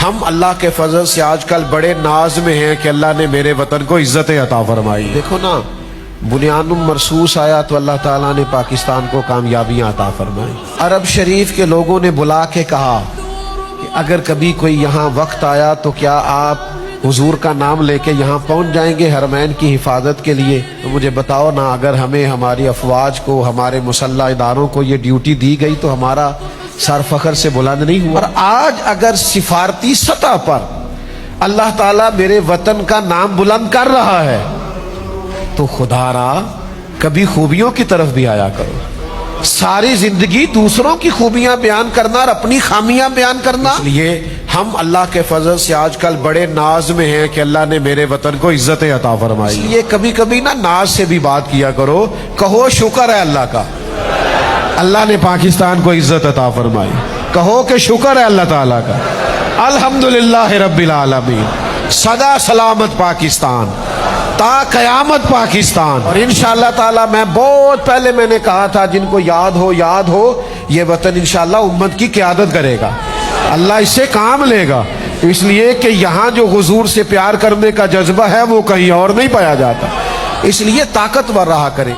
ہم اللہ کے فضل سے آج کل بڑے ناز میں ہیں کہ اللہ نے میرے وطن کو عزت عطا فرمائی۔ دیکھو نا، بنیان مرصوص آیا تو اللہ تعالیٰ نے پاکستان کو کامیابیاں عطا فرمائی۔ عرب شریف کے لوگوں نے بلا کے کہا کہ اگر کبھی کوئی یہاں وقت آیا تو کیا آپ حضور کا نام لے کے یہاں پہنچ جائیں گے حرمین کی حفاظت کے لیے؟ تو مجھے بتاؤ نا، اگر ہمیں ہماری افواج کو، ہمارے مسلح اداروں کو یہ ڈیوٹی دی گئی تو ہمارا سر فخر سے بلند نہیں ہوا؟ اور آج اگر سفارتی سطح پر اللہ تعالیٰ میرے وطن کا نام بلند کر رہا ہے تو خدا را کبھی خوبیوں کی طرف بھی آیا کرو۔ ساری زندگی دوسروں کی خوبیاں بیان کرنا اور اپنی خامیاں بیان کرنا۔ اس لیے ہم اللہ کے فضل سے آج کل بڑے ناز میں ہیں کہ اللہ نے میرے وطن کو عزت عطا فرمائی۔ اس لیے کبھی کبھی نا ناز سے بھی بات کیا کرو، کہو شکر ہے اللہ کا، اللہ نے پاکستان کو عزت عطا فرمائی۔ کہو کہ شکر ہے اللہ تعالیٰ کا، الحمدللہ رب العالمین، سدا سلامت پاکستان، تا قیامت پاکستان۔ اور انشاءاللہ تعالیٰ میں بہت پہلے میں نے کہا تھا، جن کو یاد ہو یہ وطن انشاءاللہ امت کی قیادت کرے گا، اللہ اس سے کام لے گا، اس لیے کہ یہاں جو حضور سے پیار کرنے کا جذبہ ہے وہ کہیں اور نہیں پایا جاتا، اس لیے طاقتور رہا کریں۔